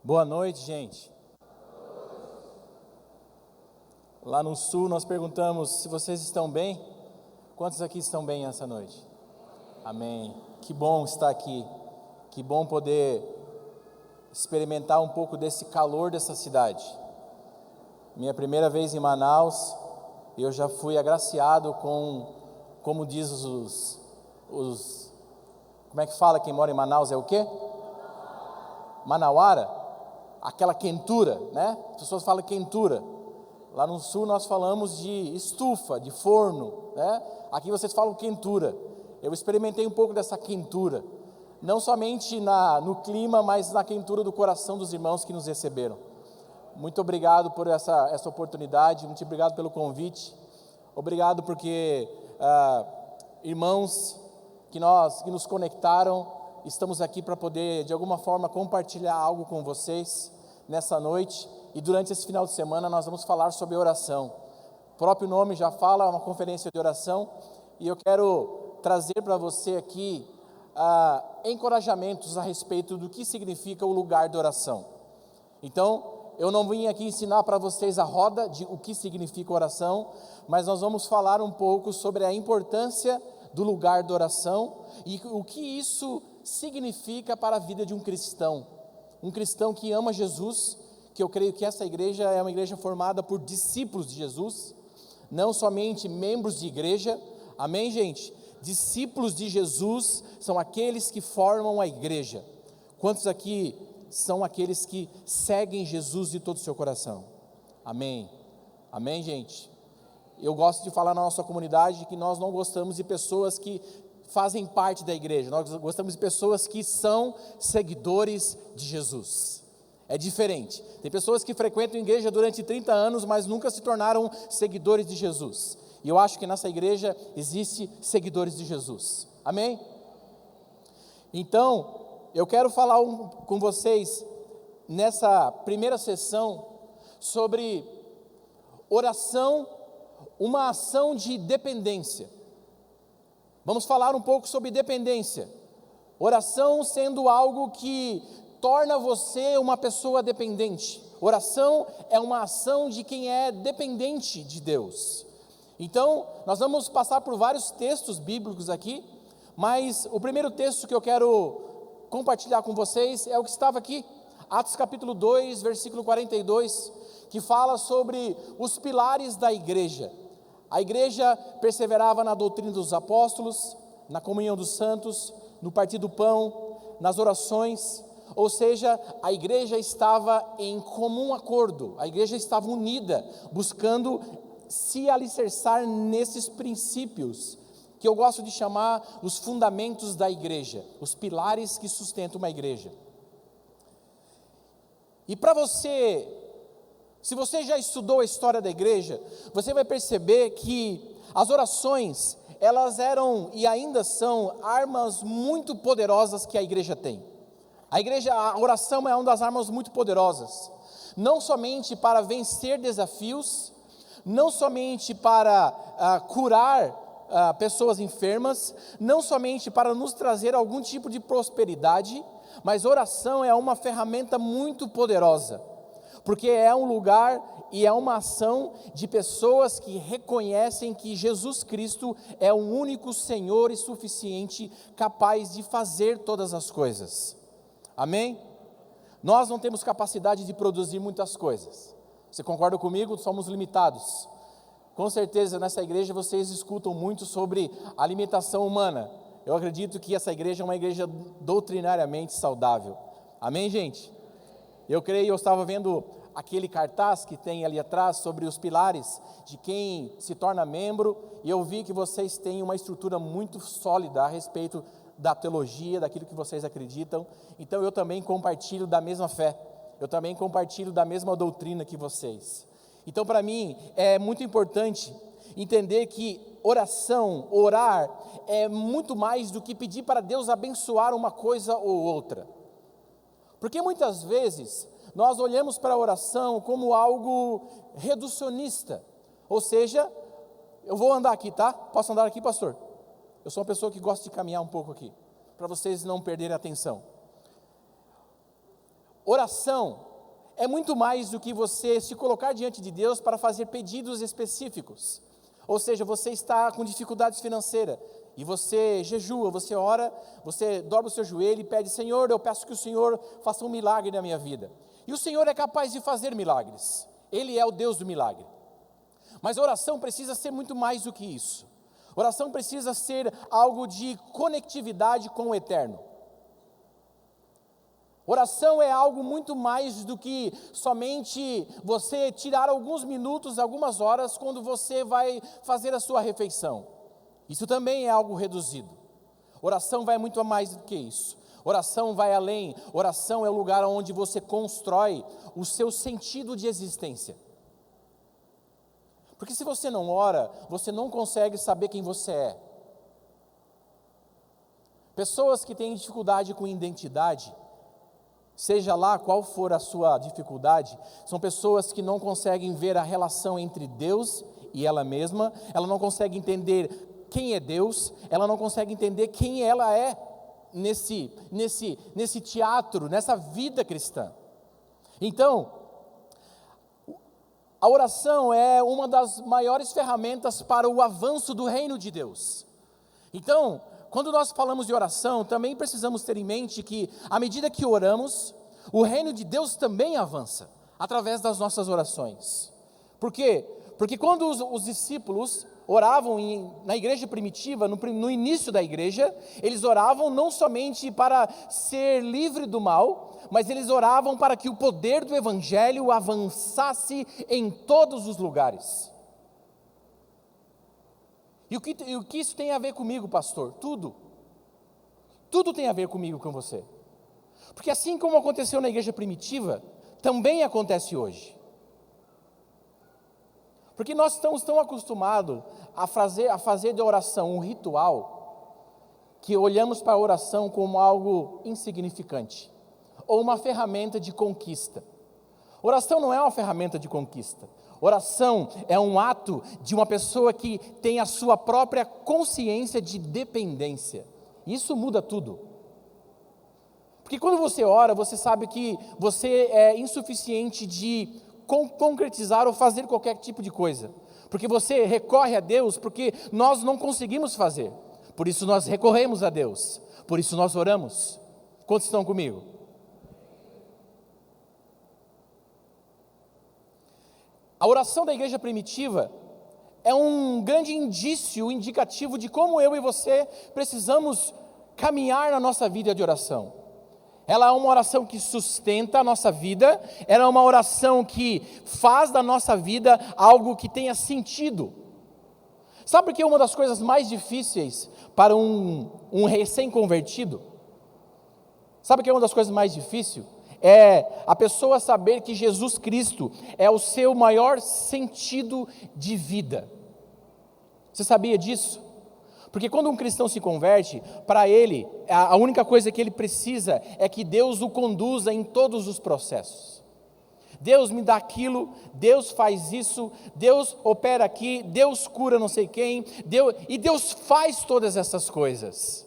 Boa noite, gente. Lá no sul nós perguntamos se vocês estão bem. Quantos aqui estão bem essa noite? Amém. Que bom estar aqui. Que bom poder experimentar um pouco desse calor dessa cidade. Minha primeira vez em Manaus, eu já fui agraciado com, como diz como é que fala quem mora em Manaus, é o quê? Manauara? Aquela quentura, né? As pessoas falam quentura. Lá no sul nós falamos de estufa, de forno, né? Aqui vocês falam quentura. Eu experimentei um pouco dessa quentura, não somente no clima, mas na quentura do coração dos irmãos que nos receberam. Muito obrigado por essa oportunidade, muito obrigado pelo convite. Obrigado porque irmãos que nos conectaram, estamos aqui para poder de alguma forma compartilhar algo com vocês nessa noite. E durante esse final de semana nós vamos falar sobre oração. O próprio nome já fala, é uma conferência de oração. E eu quero trazer para você aqui encorajamentos a respeito do que significa o lugar de oração. Então, eu não vim aqui ensinar para vocês a roda de o que significa oração, mas nós vamos falar um pouco sobre a importância do lugar de oração e o que isso significa para a vida de um cristão que ama Jesus, que eu creio que essa igreja é uma igreja formada por discípulos de Jesus, não somente membros de igreja, amém, gente? Discípulos de Jesus são aqueles que formam a igreja. Quantos aqui são aqueles que seguem Jesus de todo o seu coração? Amém, amém, gente? Eu gosto de falar na nossa comunidade que nós não gostamos de pessoas que fazem parte da igreja, nós gostamos de pessoas que são seguidores de Jesus. É diferente. Tem pessoas que frequentam a igreja durante 30 anos, mas nunca se tornaram seguidores de Jesus. E eu acho que nessa igreja existe seguidores de Jesus. Amém? Então, eu quero falar com vocês nessa primeira sessão sobre oração, uma ação de dependência. Vamos falar um pouco sobre dependência. Oração sendo algo que torna você uma pessoa dependente. Oração é uma ação de quem é dependente de Deus. Então, nós vamos passar por vários textos bíblicos aqui, mas o primeiro texto que eu quero compartilhar com vocês é o que estava aqui, Atos capítulo 2, versículo 42, que fala sobre os pilares da igreja. A igreja perseverava na doutrina dos apóstolos, na comunhão dos santos, no partir do pão, nas orações, ou seja, a igreja estava em comum acordo, a igreja estava unida, buscando se alicerçar nesses princípios, que eu gosto de chamar os fundamentos da igreja, os pilares que sustentam uma igreja. E para você, se você já estudou a história da igreja, você vai perceber que as orações, elas eram e ainda são armas muito poderosas que a igreja tem. A oração é uma das armas muito poderosas, não somente para vencer desafios, não somente para curar pessoas enfermas, não somente para nos trazer algum tipo de prosperidade, mas oração é uma ferramenta muito poderosa, porque é um lugar e é uma ação de pessoas que reconhecem que Jesus Cristo é o único Senhor e suficiente, capaz de fazer todas as coisas. Amém? Nós não temos capacidade de produzir muitas coisas. Você concorda comigo? Somos limitados. Com certeza nessa igreja vocês escutam muito sobre alimentação humana. Eu acredito que essa igreja é uma igreja doutrinariamente saudável. Amém, gente? Eu estava vendo aquele cartaz que tem ali atrás sobre os pilares de quem se torna membro, e eu vi que vocês têm uma estrutura muito sólida a respeito da teologia, daquilo que vocês acreditam. Então eu também compartilho da mesma fé, eu também compartilho da mesma doutrina que vocês. Então para mim é muito importante entender que oração, orar, é muito mais do que pedir para Deus abençoar uma coisa ou outra. Porque muitas vezes nós olhamos para a oração como algo reducionista, ou seja, eu vou andar aqui, tá? Posso andar aqui, pastor? Eu sou uma pessoa que gosta de caminhar um pouco aqui, para vocês não perderem a atenção. Oração é muito mais do que você se colocar diante de Deus para fazer pedidos específicos. Ou seja, você está com dificuldades financeiras e você jejua, você ora, você dobra o seu joelho e pede: Senhor, eu peço que o Senhor faça um milagre na minha vida. E o Senhor é capaz de fazer milagres. Ele é o Deus do milagre. Mas a oração precisa ser muito mais do que isso. Oração precisa ser algo de conectividade com o eterno. Oração é algo muito mais do que somente você tirar alguns minutos, algumas horas, quando você vai fazer a sua refeição. Isso também é algo reduzido. Oração vai muito mais do que isso. Oração vai além. Oração é o lugar onde você constrói o seu sentido de existência. Porque se você não ora, você não consegue saber quem você é. Pessoas que têm dificuldade com identidade, seja lá qual for a sua dificuldade, são pessoas que não conseguem ver a relação entre Deus e ela mesma, ela não consegue entender quem é Deus, ela não consegue entender quem ela é nesse teatro, nessa vida cristã. Então, a oração é uma das maiores ferramentas para o avanço do reino de Deus. Então, quando nós falamos de oração, também precisamos ter em mente que, à medida que oramos, o reino de Deus também avança, através das nossas orações. Por quê? Porque quando os discípulos oravam na igreja primitiva, no início da igreja, eles oravam não somente para ser livre do mal, mas eles oravam para que o poder do evangelho avançasse em todos os lugares. E o que isso tem a ver comigo, pastor? Tudo. Tudo tem a ver comigo, com você. Porque assim como aconteceu na igreja primitiva, também acontece hoje. Porque nós estamos tão acostumados a fazer de oração um ritual, que olhamos para a oração como algo insignificante, ou uma ferramenta de conquista. Oração não é uma ferramenta de conquista. Oração é um ato de uma pessoa que tem a sua própria consciência de dependência. Isso muda tudo. Porque quando você ora, você sabe que você é insuficiente de concretizar ou fazer qualquer tipo de coisa. Porque você recorre a Deus porque nós não conseguimos fazer. Por isso nós recorremos a Deus. Por isso nós oramos. Quantos estão comigo? A oração da igreja primitiva é um grande indicativo de como eu e você precisamos caminhar na nossa vida de oração. Ela é uma oração que sustenta a nossa vida, ela é uma oração que faz da nossa vida algo que tenha sentido. Sabe por que uma das coisas mais difíceis para um recém-convertido? Sabe o que é uma das coisas mais difíceis? É a pessoa saber que Jesus Cristo é o seu maior sentido de vida. Você sabia disso? Porque quando um cristão se converte, para ele, a única coisa que ele precisa é que Deus o conduza em todos os processos. Deus me dá aquilo, Deus faz isso, Deus opera aqui, Deus cura não sei quem, e Deus faz todas essas coisas.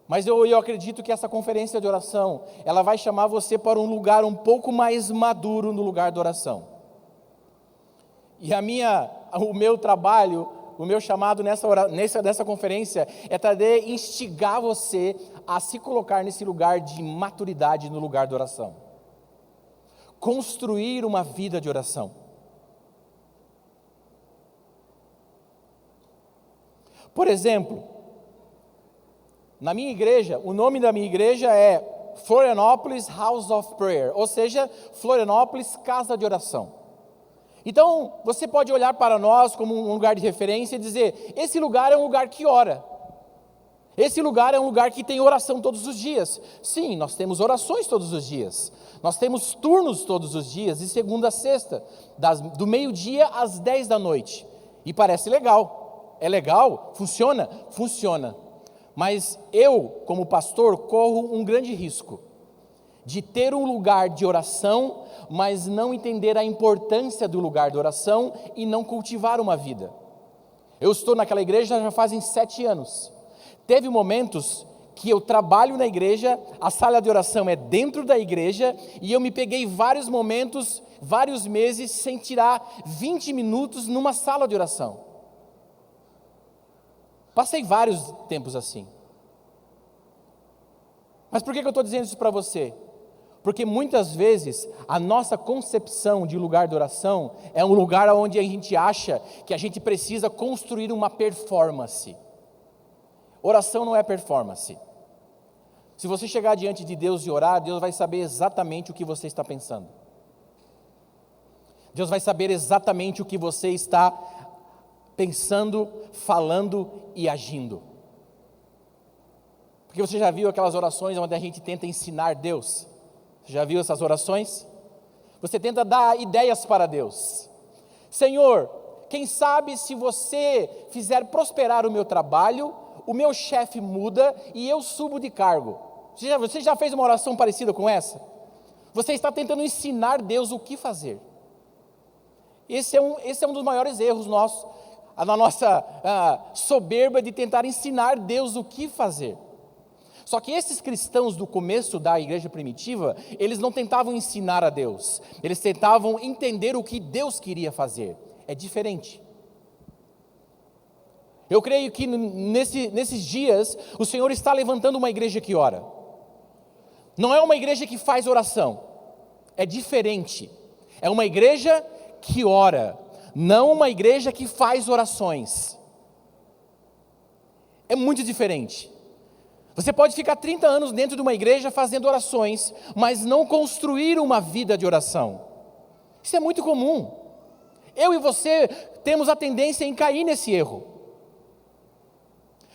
Mas eu acredito que essa conferência de oração, ela vai chamar você para um lugar um pouco mais maduro no lugar da oração. E o meu trabalho, o meu chamado nessa conferência é trazer, instigar você a se colocar nesse lugar de maturidade no lugar da oração. Construir uma vida de oração. Por exemplo, na minha igreja, o nome da minha igreja é Florianópolis House of Prayer, ou seja, Florianópolis Casa de Oração. Então, você pode olhar para nós como um lugar de referência e dizer: esse lugar é um lugar que ora. Esse lugar é um lugar que tem oração todos os dias. Sim, nós temos orações todos os dias. Nós temos turnos todos os dias, de segunda a sexta, do meio-dia às 10 da noite. E parece legal. É legal? Funciona? Funciona. Mas eu, como pastor, corro um grande risco de ter um lugar de oração, mas não entender a importância do lugar de oração e não cultivar uma vida. Eu estou naquela igreja já fazem 7 anos. Teve momentos que eu trabalho na igreja, a sala de oração é dentro da igreja, e eu me peguei vários momentos, vários meses, sem tirar 20 minutos numa sala de oração. Passei vários tempos assim. Mas por que eu estou dizendo isso para você? Porque muitas vezes a nossa concepção de lugar de oração é um lugar onde a gente acha que a gente precisa construir uma performance. Oração não é performance. Se você chegar diante de Deus e orar, Deus vai saber exatamente o que você está pensando. Deus vai saber exatamente o que você está pensando, falando e agindo. Porque você já viu aquelas orações onde a gente tenta ensinar Deus? Você já viu essas orações? Você tenta dar ideias para Deus. Senhor, quem sabe se você fizer prosperar o meu trabalho, o meu chefe muda e eu subo de cargo. Você já fez uma oração parecida com essa? Você está tentando ensinar Deus o que fazer. Esse é um dos maiores erros nossos, na nossa soberba de tentar ensinar Deus o que fazer. Só que esses cristãos do começo da igreja primitiva, eles não tentavam ensinar a Deus, eles tentavam entender o que Deus queria fazer. É diferente. Eu creio que nesses dias, o Senhor está levantando uma igreja que ora. Não é uma igreja que faz oração, é diferente. É uma igreja que ora, não uma igreja que faz orações. É muito diferente. Você pode ficar 30 anos dentro de uma igreja fazendo orações, mas não construir uma vida de oração. Isso é muito comum. Eu e você temos a tendência em cair nesse erro.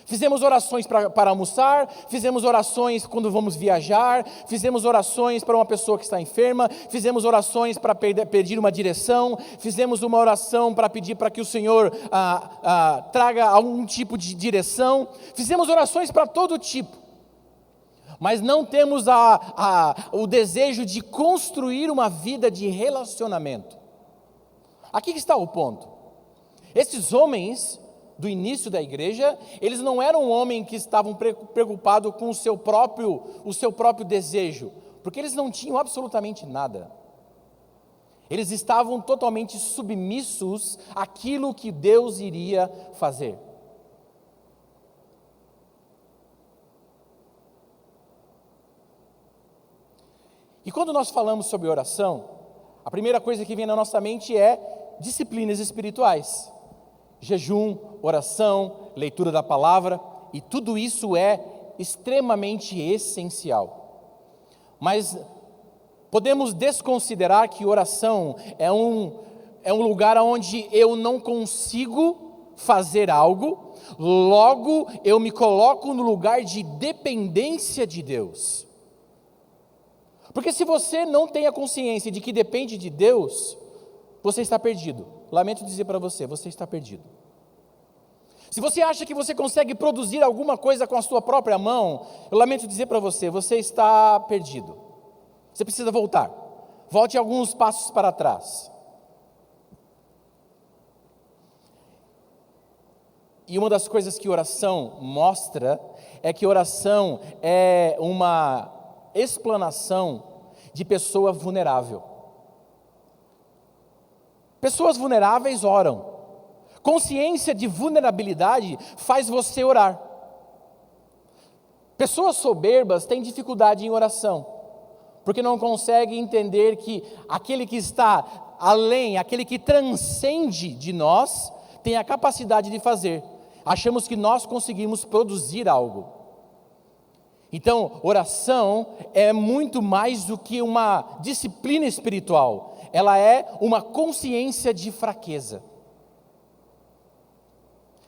Fizemos orações para almoçar, fizemos orações quando vamos viajar, fizemos orações para uma pessoa que está enferma, fizemos orações para pedir uma direção, fizemos uma oração para pedir para que o Senhor traga algum tipo de direção, fizemos orações para todo tipo, mas não temos o desejo de construir uma vida de relacionamento. Aqui que está o ponto. Esses homens do início da igreja, eles não eram homens que estavam preocupados com o seu próprio desejo, porque eles não tinham absolutamente nada. Eles estavam totalmente submissos àquilo que Deus iria fazer. E quando nós falamos sobre oração, a primeira coisa que vem na nossa mente é disciplinas espirituais. Jejum, oração, leitura da palavra, e tudo isso é extremamente essencial. Mas podemos desconsiderar que oração é um lugar onde eu não consigo fazer algo, logo eu me coloco no lugar de dependência de Deus. Porque se você não tem a consciência de que depende de Deus, você está perdido. Lamento dizer para você, você está perdido. Se você acha que você consegue produzir alguma coisa com a sua própria mão, eu lamento dizer para você, você está perdido. Você precisa voltar. Volte alguns passos para trás. E uma das coisas que oração mostra é que oração é uma explanação de pessoa vulnerável. Pessoas vulneráveis oram. Consciência de vulnerabilidade faz você orar. Pessoas soberbas têm dificuldade em oração, porque não conseguem entender que aquele que está além, aquele que transcende de nós, tem a capacidade de fazer. Achamos que nós conseguimos produzir algo. Então, oração é muito mais do que uma disciplina espiritual, ela é uma consciência de fraqueza.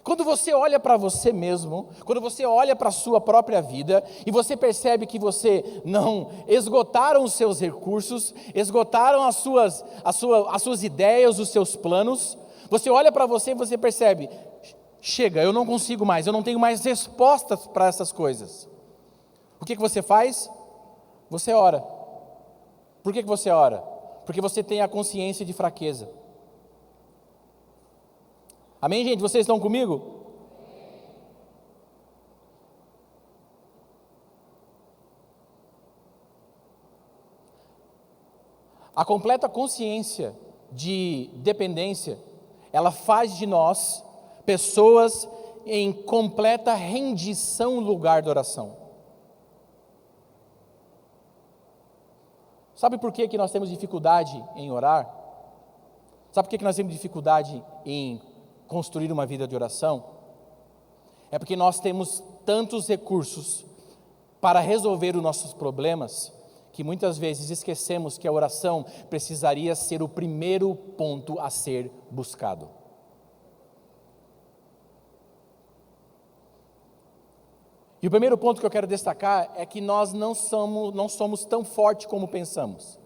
Quando você olha para você mesmo, quando você olha para a sua própria vida, e você percebe que você não esgotaram os seus recursos, esgotaram as suas ideias, os seus planos, você olha para você e você percebe, chega, eu não consigo mais, eu não tenho mais respostas para essas coisas. O que você faz? Você ora. Por que você ora? Porque você tem a consciência de fraqueza. Amém, gente? Vocês estão comigo? A completa consciência de dependência, ela faz de nós pessoas em completa rendição no lugar da oração. Sabe por que nós temos dificuldade em orar? Sabe por que nós temos dificuldade em construir uma vida de oração? É porque nós temos tantos recursos para resolver os nossos problemas, que muitas vezes esquecemos que a oração precisaria ser o primeiro ponto a ser buscado. E o primeiro ponto que eu quero destacar é que nós não somos tão fortes como pensamos.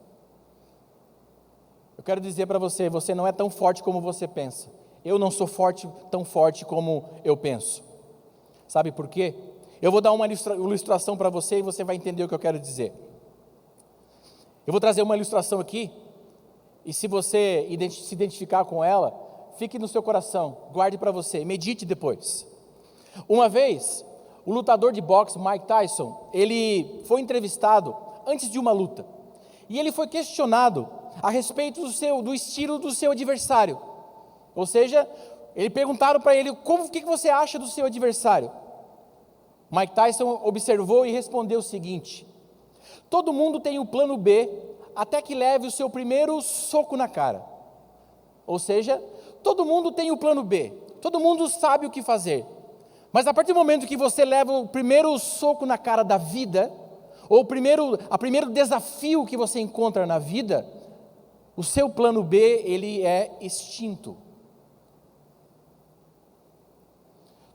Eu quero dizer para você, você não é tão forte como você pensa. Eu não sou tão forte como eu penso. Sabe por quê? Eu vou dar uma ilustração para você e você vai entender o que eu quero dizer. Eu vou trazer uma ilustração aqui, e se você se identificar com ela, fique no seu coração, guarde para você, medite depois. Uma vez, o lutador de boxe Mike Tyson, ele foi entrevistado antes de uma luta, e ele foi questionado a respeito do estilo do seu adversário. Ou seja, perguntaram para ele, o que você acha do seu adversário? Mike Tyson observou e respondeu o seguinte: todo mundo tem o plano B até que leve o seu primeiro soco na cara. Ou seja, todo mundo tem o plano B, todo mundo sabe o que fazer. Mas a partir do momento que você leva o primeiro soco na cara da vida, ou o primeiro desafio que você encontra na vida, o seu plano B, ele é extinto.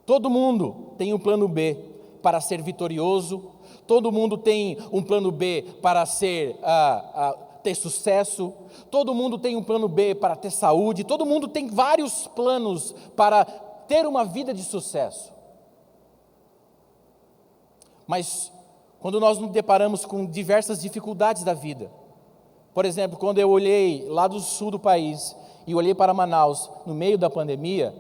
Todo mundo tem um plano B para ser vitorioso, todo mundo tem um plano B para ter sucesso, todo mundo tem um plano B para ter saúde, todo mundo tem vários planos para ter uma vida de sucesso. Mas quando nós nos deparamos com diversas dificuldades da vida, por exemplo, quando eu olhei lá do sul do país e olhei para Manaus no meio da pandemia,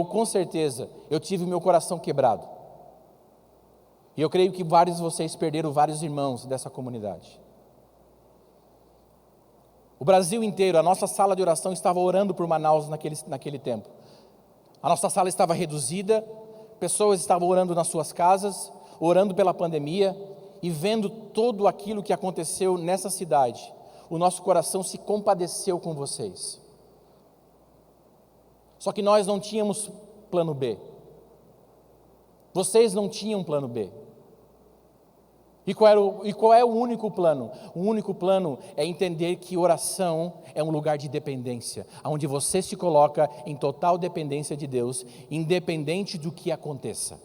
com certeza, eu tive meu coração quebrado. E eu creio que vários de vocês perderam vários irmãos dessa comunidade. O Brasil inteiro, a nossa sala de oração estava orando por Manaus naquele tempo. A nossa sala estava reduzida, pessoas estavam orando nas suas casas, orando pela pandemia e vendo tudo aquilo que aconteceu nessa cidade. O nosso coração se compadeceu com vocês. Só que nós não tínhamos plano B. Vocês não tinham plano B. E qual é o único plano? O único plano é entender que oração é um lugar de dependência, onde você se coloca em total dependência de Deus, independente do que aconteça.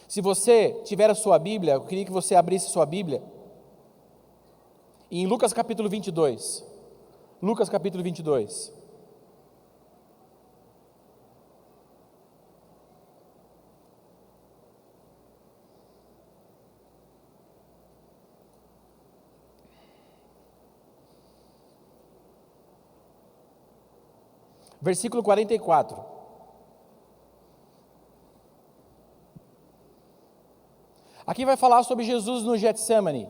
Se você tiver a sua Bíblia, eu queria que você abrisse sua Bíblia em Lucas capítulo 22. Lucas capítulo 22. Versículo 44. Aqui vai falar sobre Jesus no Getsemane,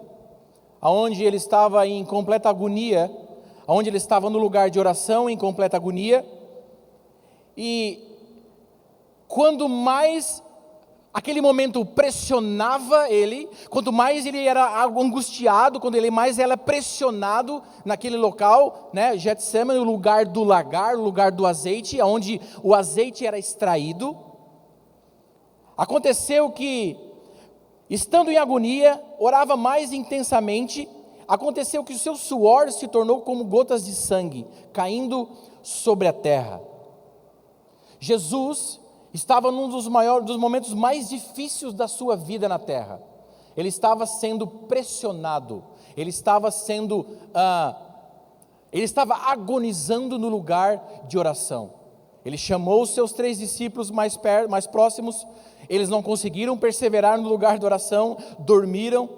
onde ele estava em completa agonia, onde ele estava no lugar de oração em completa agonia, e quando mais aquele momento pressionava ele, quanto mais ele era angustiado, quando ele mais era pressionado naquele local, né, Getsemane, o lugar do lagar, o lugar do azeite, onde o azeite era extraído, aconteceu que, estando em agonia, orava mais intensamente, aconteceu que o seu suor se tornou como gotas de sangue, caindo sobre a terra. Jesus estava num dos momentos mais difíceis da sua vida na terra. Ele estava sendo pressionado, ele estava agonizando no lugar de oração. Ele chamou os seus 3 discípulos mais próximos, eles não conseguiram perseverar no lugar de oração, dormiram,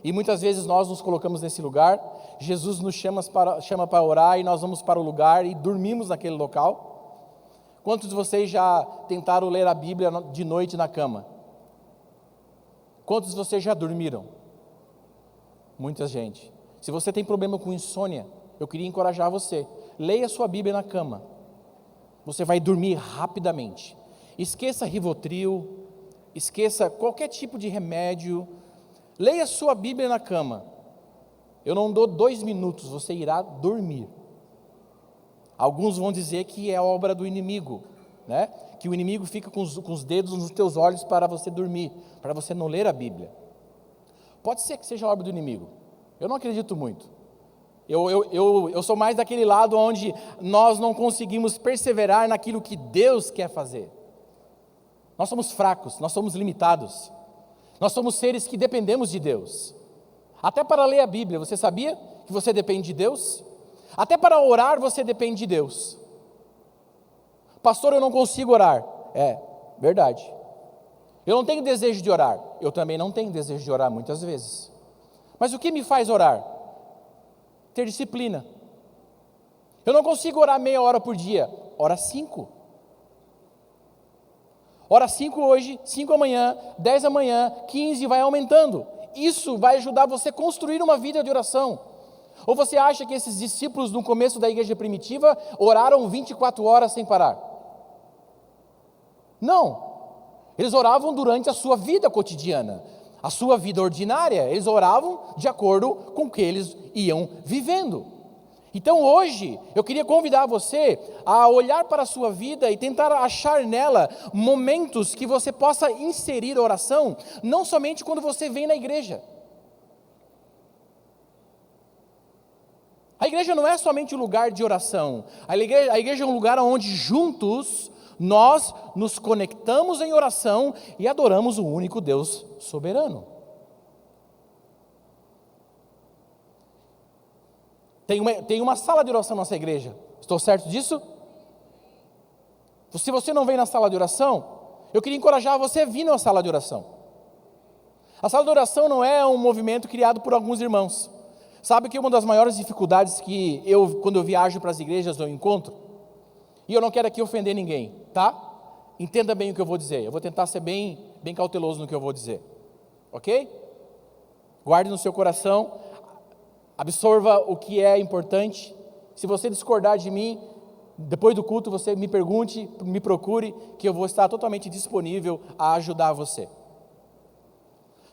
e muitas vezes nós nos colocamos nesse lugar. Jesus nos chama para orar e nós vamos para o lugar e dormimos naquele local. Quantos de vocês já tentaram ler a Bíblia de noite na cama? Quantos de vocês já dormiram? Muita gente. Se você tem problema com insônia, eu queria encorajar você. Leia sua Bíblia na cama. Você vai dormir rapidamente. Esqueça Rivotril, esqueça qualquer tipo de remédio. Leia sua Bíblia na cama. Eu não dou 2 minutos, você irá dormir. Alguns vão dizer que é obra do inimigo, né? Que o inimigo fica com os dedos nos teus olhos para você dormir, para você não ler a Bíblia. Pode ser que seja obra do inimigo. Eu não acredito muito. Eu sou mais daquele lado onde nós não conseguimos perseverar naquilo que Deus quer fazer. Nós somos fracos, nós somos limitados. Nós somos seres que dependemos de Deus. Até para ler a Bíblia, você sabia que você depende de Deus? Até para orar você depende de Deus. Pastor, eu não consigo orar. É, verdade. Eu não tenho desejo de orar. Eu também não tenho desejo de orar muitas vezes. Mas o que me faz orar? Ter disciplina. Eu não consigo orar meia hora por dia. Ora 5. Ora 5 hoje, 5 amanhã, 10 amanhã, 15, vai aumentando. Isso vai ajudar você a construir uma vida de oração. Ou você acha que esses discípulos no começo da igreja primitiva oraram 24 horas sem parar? Não. Eles oravam durante a sua vida cotidiana, a sua vida ordinária. Eles oravam de acordo com o que eles iam vivendo. Então hoje, eu queria convidar você a olhar para a sua vida e tentar achar nela momentos que você possa inserir a oração, não somente quando você vem na igreja. A igreja não é somente um lugar de oração. A igreja é um lugar onde juntos nós nos conectamos em oração e adoramos o único Deus soberano. Tem uma sala de oração na nossa igreja. Estou certo disso? Se você não vem na sala de oração, eu queria encorajar você a vir na sala de oração. A sala de oração não é um movimento criado por alguns irmãos. Sabe que uma das maiores dificuldades que quando eu viajo para as igrejas, eu encontro? E eu não quero aqui ofender ninguém, tá? Entenda bem o que eu vou dizer. Eu vou tentar ser bem cauteloso no que eu vou dizer. Ok? Guarde no seu coração. Absorva o que é importante. Se você discordar de mim, depois do culto você me pergunte, me procure, que eu vou estar totalmente disponível a ajudar você.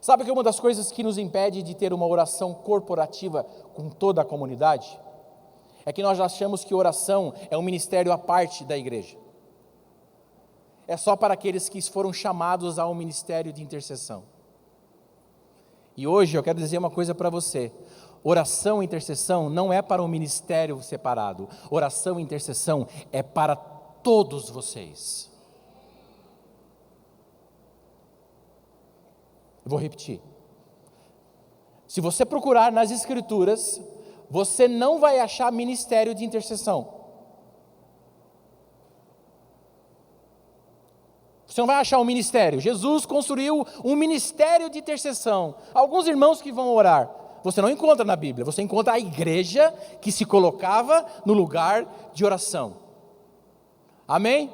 Sabe que uma das coisas que nos impede de ter uma oração corporativa com toda a comunidade é que nós achamos que oração é um ministério à parte da igreja. É só para aqueles que foram chamados ao ministério de intercessão. E hoje eu quero dizer uma coisa para você. Oração e intercessão não é para um ministério separado. Oração e intercessão é para todos vocês. Eu vou repetir. Se você procurar nas Escrituras, você não vai achar ministério de intercessão. Você não vai achar um ministério. Jesus construiu um ministério de intercessão. Alguns irmãos que vão orar, você não encontra na Bíblia. Você encontra a igreja que se colocava no lugar de oração. Amém?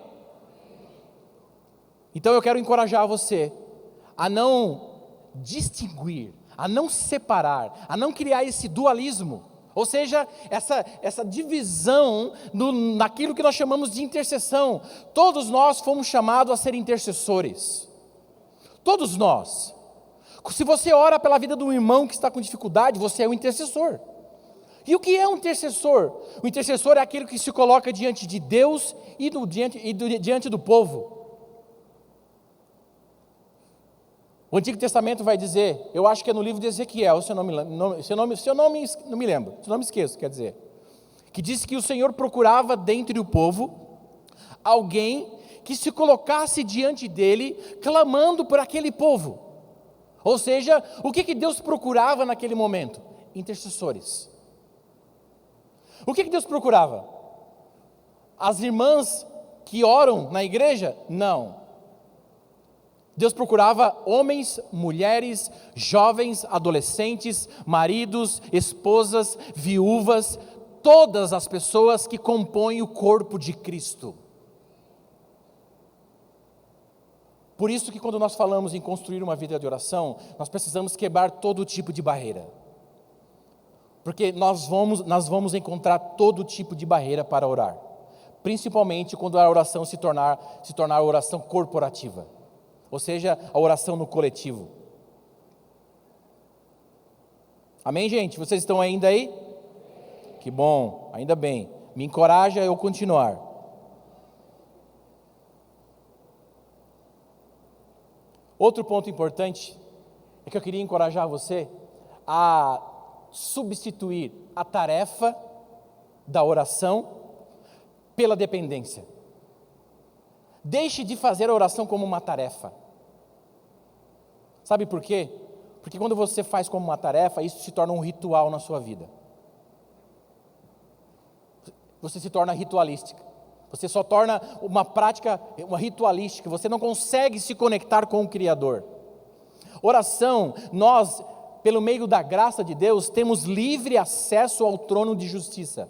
Então eu quero encorajar você a não distinguir, a não separar, a não criar esse dualismo, ou seja, essa divisão naquilo que nós chamamos de intercessão. Todos nós fomos chamados a ser intercessores, todos nós. Se você ora pela vida de um irmão que está com dificuldade, você é um intercessor. E o que é um intercessor? O intercessor é aquele que se coloca diante de Deus e diante do povo. O Antigo Testamento vai dizer, eu acho que é no livro de Ezequiel, se eu não me esqueço, quer dizer, que diz que o Senhor procurava dentre o povo alguém que se colocasse diante dele, clamando por aquele povo. Ou seja, o que Deus procurava naquele momento? Intercessores. O que Deus procurava? As irmãs que oram na igreja? Não. Deus procurava homens, mulheres, jovens, adolescentes, maridos, esposas, viúvas, todas as pessoas que compõem o corpo de Cristo. Por isso que quando nós falamos em construir uma vida de oração, nós precisamos quebrar todo tipo de barreira. Porque nós vamos encontrar todo tipo de barreira para orar, principalmente quando a oração se tornar a oração corporativa, ou seja, a oração no coletivo. Amém, gente? Vocês estão ainda aí? Que bom, ainda bem. Me encoraja a eu continuar. Outro ponto importante é que eu queria encorajar você a substituir a tarefa da oração pela dependência. Deixe de fazer a oração como uma tarefa. Sabe por quê? Porque quando você faz como uma tarefa, isso se torna um ritual na sua vida. Você se torna ritualística. Você só torna uma prática, uma ritualística. Você não consegue se conectar com o Criador. Oração, nós, pelo meio da graça de Deus, temos livre acesso ao trono de justiça.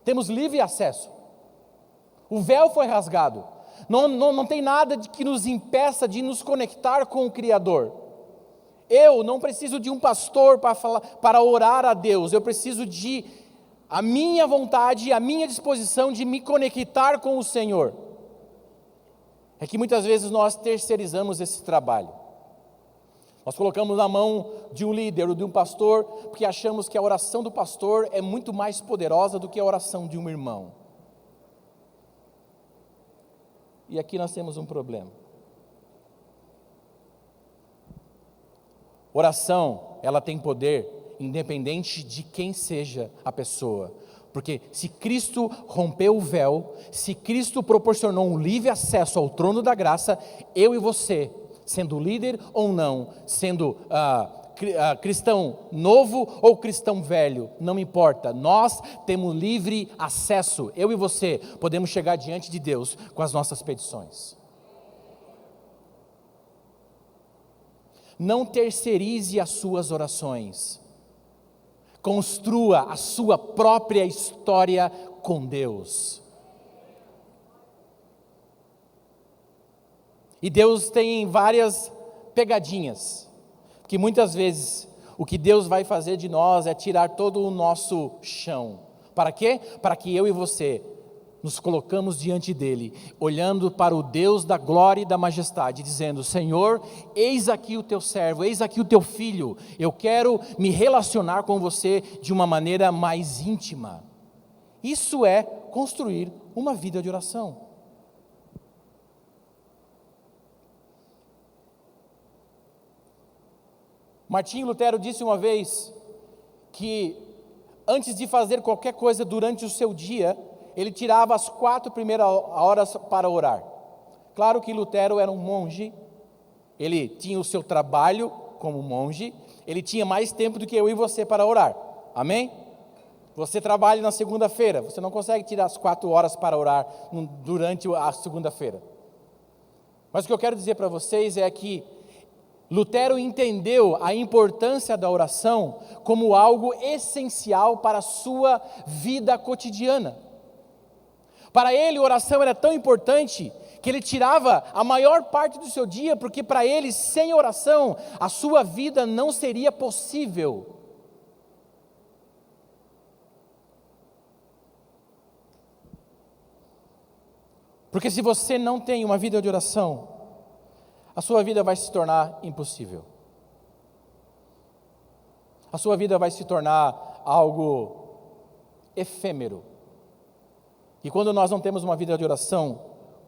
Temos livre acesso. O véu foi rasgado. Não tem nada que nos impeça de nos conectar com o Criador. Eu não preciso de um pastor para orar a Deus. Eu preciso de a minha vontade, a minha disposição de me conectar com o Senhor. É que muitas vezes nós terceirizamos esse trabalho. Nós colocamos na mão de um líder ou de um pastor, porque achamos que a oração do pastor é muito mais poderosa do que a oração de um irmão. E aqui nós temos um problema. Oração, ela tem poder, independente de quem seja a pessoa. Porque se Cristo rompeu o véu, se Cristo proporcionou um livre acesso ao trono da graça, eu e você, sendo líder ou não, sendo cristão novo ou cristão velho, não importa, nós temos livre acesso, eu e você, podemos chegar diante de Deus com as nossas petições. Não terceirize as suas orações. Construa a sua própria história com Deus. E Deus tem várias pegadinhas, que muitas vezes o que Deus vai fazer de nós é tirar todo o nosso chão. Para quê? Para que eu e você nos colocamos diante dele, olhando para o Deus da glória e da majestade, dizendo: Senhor, eis aqui o teu servo, eis aqui o teu filho, eu quero me relacionar com você de uma maneira mais íntima. Isso é construir uma vida de oração. Martinho Lutero disse uma vez que antes de fazer qualquer coisa durante o seu dia, ele tirava as 4 primeiras horas para orar. Claro que Lutero era um monge, ele tinha o seu trabalho como monge, ele tinha mais tempo do que eu e você para orar, amém? Você trabalha na segunda-feira, você não consegue tirar as 4 horas para orar durante a segunda-feira. Mas o que eu quero dizer para vocês é que Lutero entendeu a importância da oração como algo essencial para a sua vida cotidiana. Para ele, a oração era tão importante que ele tirava a maior parte do seu dia, porque para ele, sem oração, a sua vida não seria possível. Porque se você não tem uma vida de oração, a sua vida vai se tornar impossível. A sua vida vai se tornar algo efêmero. E quando nós não temos uma vida de oração,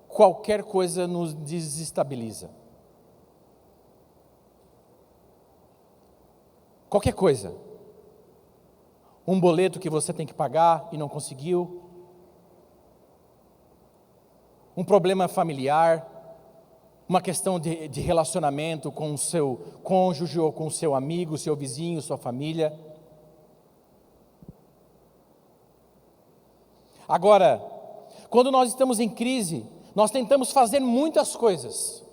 qualquer coisa nos desestabiliza. Qualquer coisa. Um boleto que você tem que pagar e não conseguiu. Um problema familiar. Uma questão de relacionamento com o seu cônjuge ou com o seu amigo, seu vizinho, sua família. Agora, quando nós estamos em crise, nós tentamos fazer muitas coisas.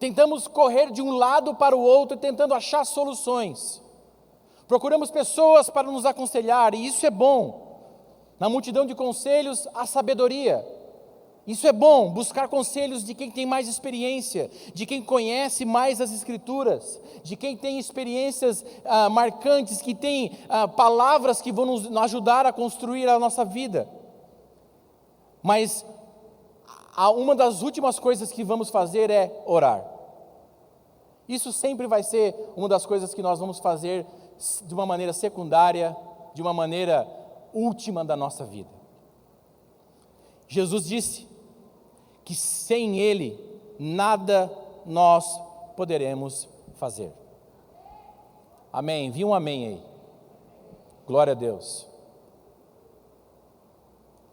Tentamos correr de um lado para o outro, tentando achar soluções. Procuramos pessoas para nos aconselhar, e isso é bom. Na multidão de conselhos, há sabedoria. Isso é bom, buscar conselhos de quem tem mais experiência, de quem conhece mais as Escrituras, de quem tem experiências marcantes, que tem palavras que vão nos ajudar a construir a nossa vida. Mas uma das últimas coisas que vamos fazer é orar. Isso sempre vai ser uma das coisas que nós vamos fazer de uma maneira secundária, de uma maneira última da nossa vida. Jesus disse que sem Ele, nada nós poderemos fazer. Amém? Vi um amém aí. Glória a Deus.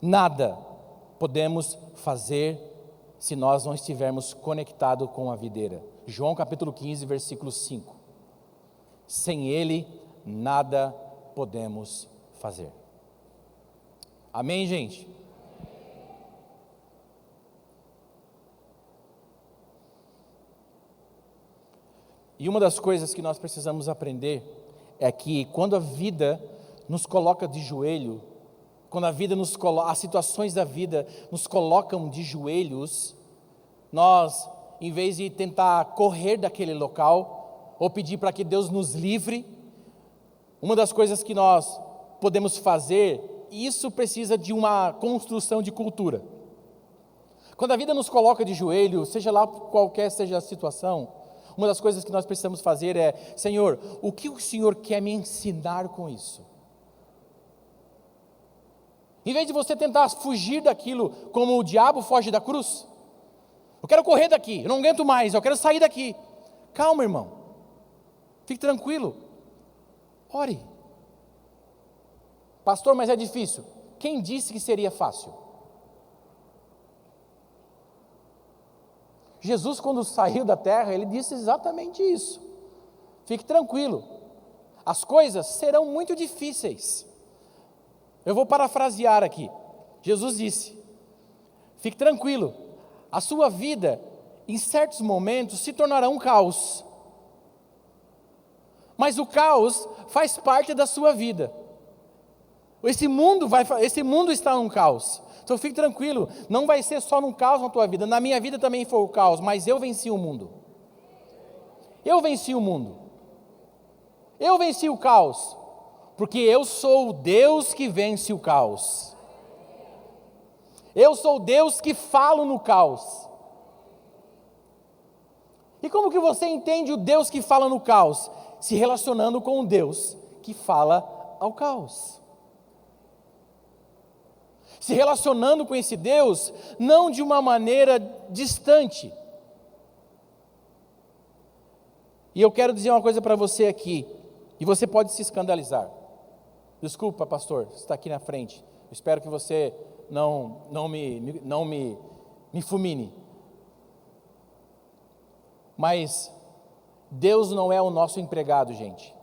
Nada podemos fazer se nós não estivermos conectados com a videira. João capítulo 15, versículo 5. Sem Ele, nada podemos fazer. Amém, gente? E uma das coisas que nós precisamos aprender é que quando a vida nos coloca de joelho, quando a vida as situações da vida nos colocam de joelhos, nós, em vez de tentar correr daquele local, ou pedir para que Deus nos livre, uma das coisas que nós podemos fazer, e isso precisa de uma construção de cultura. Quando a vida nos coloca de joelho, seja lá qualquer seja a situação, uma das coisas que nós precisamos fazer é: Senhor, o que o Senhor quer me ensinar com isso? Em vez de você tentar fugir daquilo como o diabo foge da cruz, eu quero correr daqui, eu não aguento mais, eu quero sair daqui. Calma, irmão, fique tranquilo, ore. Pastor, mas é difícil. Quem disse que seria fácil? Jesus, quando saiu da terra, ele disse exatamente isso. Fique tranquilo, as coisas serão muito difíceis. Eu vou parafrasear aqui. Jesus disse: fique tranquilo, a sua vida, em certos momentos, se tornará um caos. Mas o caos faz parte da sua vida. Esse mundo está num caos. Então fique tranquilo, não vai ser só num caos na tua vida. Na minha vida também foi o caos, mas eu venci o mundo. Eu venci o mundo. Eu venci o caos, porque eu sou o Deus que vence o caos. Eu sou o Deus que falo no caos. E como que você entende o Deus que fala no caos? Se relacionando com o Deus que fala ao caos. Se relacionando com esse Deus, não de uma maneira distante. E eu quero dizer uma coisa para você aqui, e você pode se escandalizar. Desculpa, pastor, você está aqui na frente. Eu espero que você não me fulmine. Mas Deus não é o nosso empregado, gente.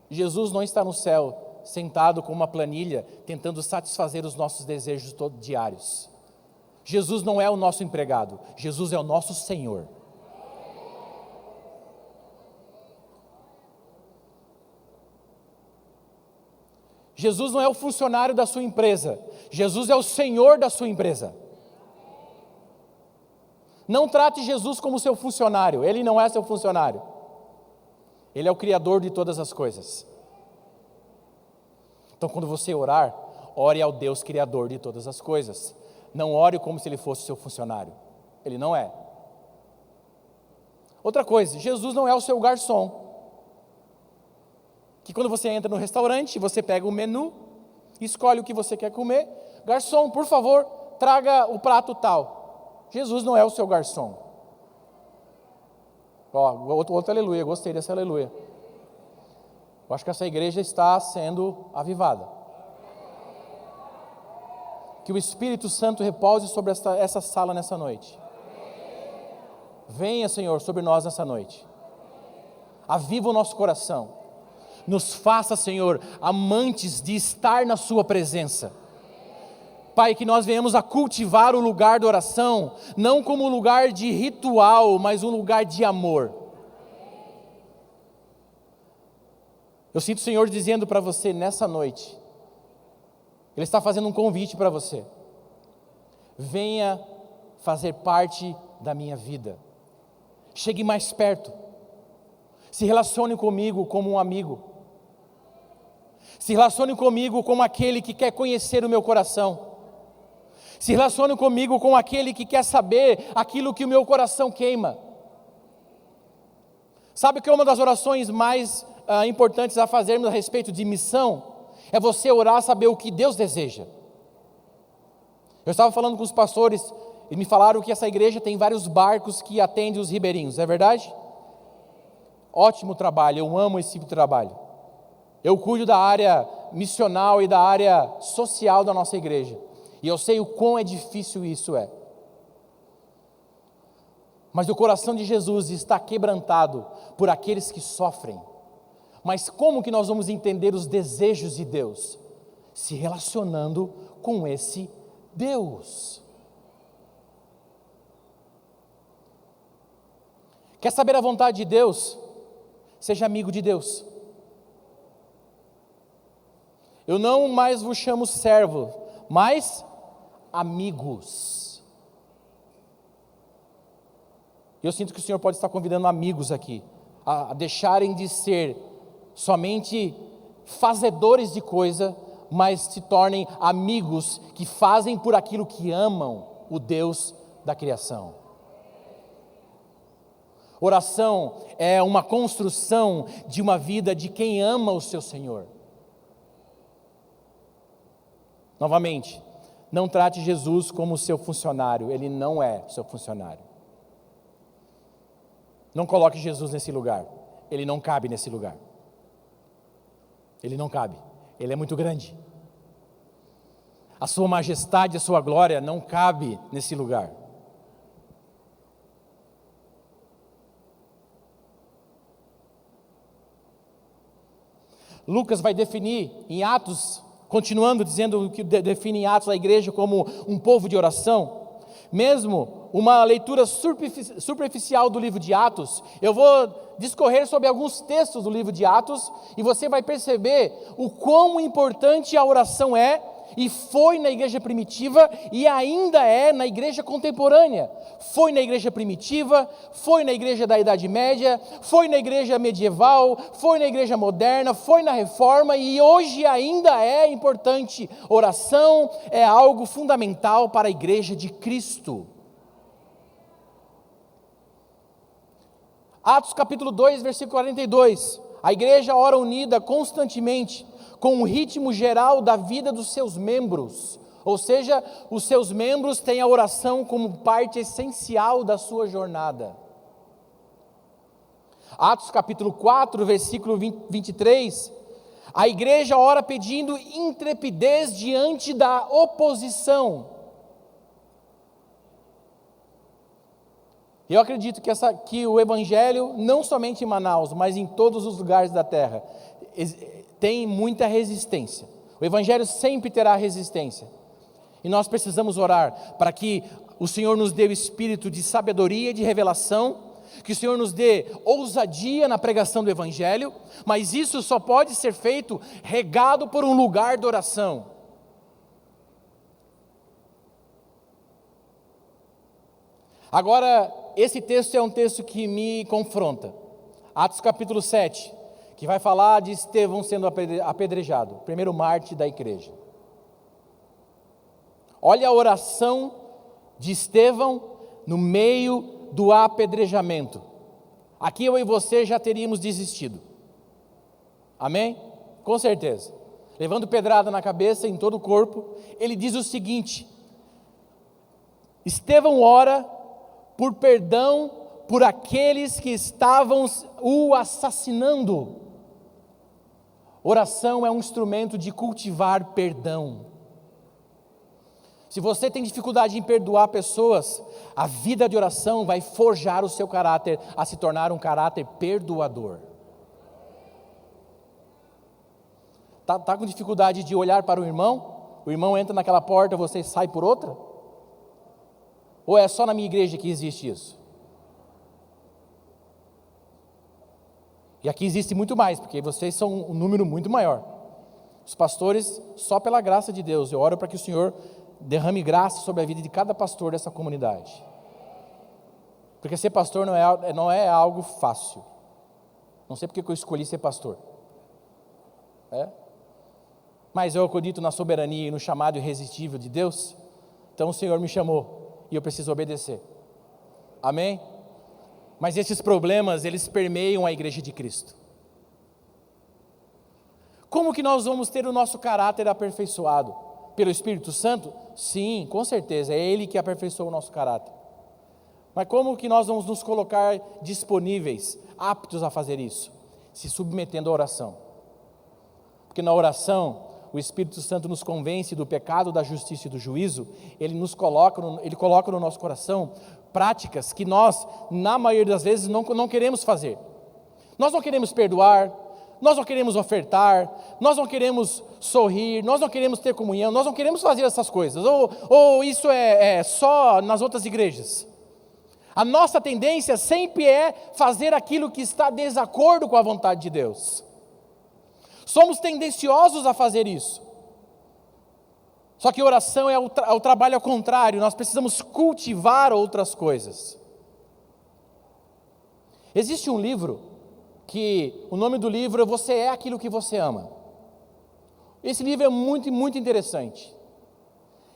Jesus não está no céu sentado com uma planilha, tentando satisfazer os nossos desejos diários. Jesus não é o nosso empregado, Jesus é o nosso Senhor. Jesus não é o funcionário da sua empresa, Jesus é o Senhor da sua empresa. Não trate Jesus como seu funcionário, Ele não é seu funcionário. Ele é o Criador de todas as coisas. Então, quando você orar, ore ao Deus Criador de todas as coisas. Não ore como se Ele fosse seu funcionário. Ele não é. Outra coisa, Jesus não é o seu garçom. Que quando você entra no restaurante, você pega o menu, escolhe o que você quer comer. Garçom, por favor, traga o prato tal. Jesus não é o seu garçom. Outro aleluia, gostei desse aleluia. Eu acho que essa igreja está sendo avivada. Que o Espírito Santo repouse sobre essa sala nessa noite. Venha, Senhor, sobre nós nessa noite. Aviva o nosso coração. Nos faça, Senhor, amantes de estar na sua presença. Pai, que nós venhamos a cultivar o lugar da oração, não como um lugar de ritual, mas um lugar de amor. Eu sinto o Senhor dizendo para você nessa noite, Ele está fazendo um convite para você. venha fazer parte da minha vida. Chegue mais perto. Se relacione comigo como um amigo. Se relacione comigo como aquele que quer conhecer o meu coração. Se relacione comigo como aquele que quer saber aquilo que o meu coração queima. Sabe que uma das orações mais importantes a fazermos a respeito de missão é você orar, saber o que Deus deseja. Eu estava falando com os pastores e me falaram que essa igreja tem vários barcos que atendem os ribeirinhos, é verdade? Ótimo trabalho, eu amo esse tipo de trabalho. Eu cuido da área missional e da área social da nossa igreja. E eu sei o quão é difícil isso é. Mas o coração de Jesus está quebrantado por aqueles que sofrem. Mas como que nós vamos entender os desejos de Deus? Se relacionando com esse Deus. Quer saber a vontade de Deus? Seja amigo de Deus. Eu não mais vos chamo servo, mas amigos. Eu sinto que o Senhor pode estar convidando amigos aqui, a deixarem de ser somente fazedores de coisa, mas se tornem amigos que fazem por aquilo que amam o Deus da criação. Oração é uma construção de uma vida de quem ama o seu Senhor. Novamente, não trate Jesus como seu funcionário, Ele não é seu funcionário. Não coloque Jesus nesse lugar, Ele não cabe nesse lugar. Ele não cabe, Ele é muito grande. A sua majestade, a sua glória não cabe nesse lugar. Lucas vai definir em Atos, continuando dizendo o que define em Atos a igreja como um povo de oração. Mesmo uma leitura superficial do livro de Atos, eu vou discorrer sobre alguns textos do livro de Atos, e você vai perceber o quão importante a oração é, e foi na igreja primitiva, e ainda é na igreja contemporânea. Foi na igreja primitiva, foi na igreja da Idade Média, foi na igreja medieval, foi na igreja moderna, foi na Reforma, e hoje ainda é importante. Oração é algo fundamental para a igreja de Cristo. Atos capítulo 2, versículo 42. A igreja ora unida constantemente, com o ritmo geral da vida dos seus membros, ou seja, os seus membros têm a oração como parte essencial da sua jornada. Atos capítulo 4, versículo 23, a igreja ora pedindo intrepidez diante da oposição. Eu acredito que o evangelho, não somente em Manaus, mas em todos os lugares da terra, tem muita resistência. O evangelho sempre terá resistência. E nós precisamos orar para que o Senhor nos dê o espírito de sabedoria e de revelação, que o Senhor nos dê ousadia na pregação do evangelho, mas isso só pode ser feito regado por um lugar de oração. Agora, esse texto é um texto que me confronta. Atos capítulo 7, que vai falar de Estevão sendo apedrejado, o primeiro mártir da igreja. Olha a oração de Estevão no meio do apedrejamento. Aqui eu e você já teríamos desistido. Amém? Com certeza. Levando pedrada na cabeça, em todo o corpo, ele diz o seguinte: Estevão ora por perdão por aqueles que estavam o assassinando. Oração é um instrumento de cultivar perdão. Se você tem dificuldade em perdoar pessoas, a vida de oração vai forjar o seu caráter a se tornar um caráter perdoador. Tá com dificuldade de olhar para o irmão entra naquela porta, você sai por outra? Ou é só na minha igreja que existe isso? E aqui existe muito mais, porque vocês são um número muito maior. Os pastores, só pela graça de Deus, eu oro para que o Senhor derrame graça sobre a vida de cada pastor dessa comunidade. Porque ser pastor não é algo fácil. Não sei porque que eu escolhi ser pastor. Mas eu acredito na soberania e no chamado irresistível de Deus. Então o Senhor me chamou e eu preciso obedecer. Amém? Mas esses problemas, eles permeiam a igreja de Cristo. Como que nós vamos ter o nosso caráter aperfeiçoado? Pelo Espírito Santo? Sim, com certeza, é Ele que aperfeiçoa o nosso caráter. Mas como que nós vamos nos colocar disponíveis, aptos a fazer isso? Se submetendo à oração. Porque na oração, o Espírito Santo nos convence do pecado, da justiça e do juízo. Ele coloca no nosso coração práticas que nós, na maioria das vezes, não queremos fazer. Nós não queremos perdoar, nós não queremos ofertar, nós não queremos sorrir, nós não queremos ter comunhão, nós não queremos fazer essas coisas. Ou isso é só nas outras igrejas. A nossa tendência sempre é fazer aquilo que está em desacordo com a vontade de Deus. Somos tendenciosos a fazer isso. Só que oração é o trabalho ao contrário, nós precisamos cultivar outras coisas. Existe um livro, que o nome do livro é Você é Aquilo que Você Ama. Esse livro é muito, muito interessante.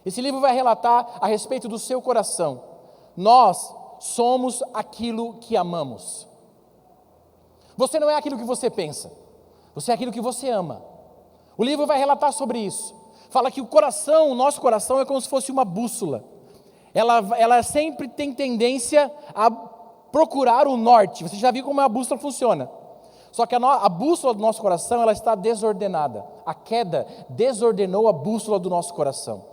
Esse livro vai relatar a respeito do seu coração. Nós somos aquilo que amamos. Você não é aquilo que você pensa. Você é aquilo que você ama. O livro vai relatar sobre isso. Fala que o nosso coração é como se fosse uma bússola. Ela sempre tem tendência a procurar o norte. Você já viu como a bússola funciona. Só que a bússola do nosso coração, ela está desordenada. A queda desordenou a bússola do nosso coração.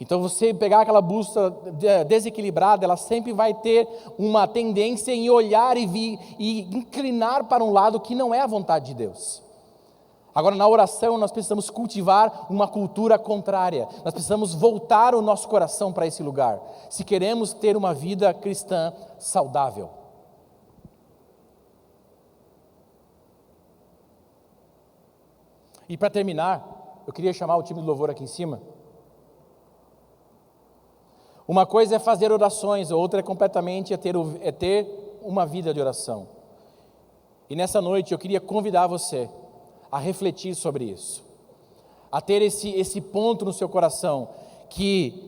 Então você pegar aquela bússola desequilibrada, ela sempre vai ter uma tendência em olhar e inclinar para um lado que não é a vontade de Deus. Agora, na oração, nós precisamos cultivar uma cultura contrária. Nós precisamos voltar o nosso coração para esse lugar, se queremos ter uma vida cristã saudável. E para terminar, eu queria chamar o time do louvor aqui em cima. Uma coisa é fazer orações, outra é completamente ter uma vida de oração. E nessa noite eu queria convidar você a refletir sobre isso, a ter esse ponto no seu coração, que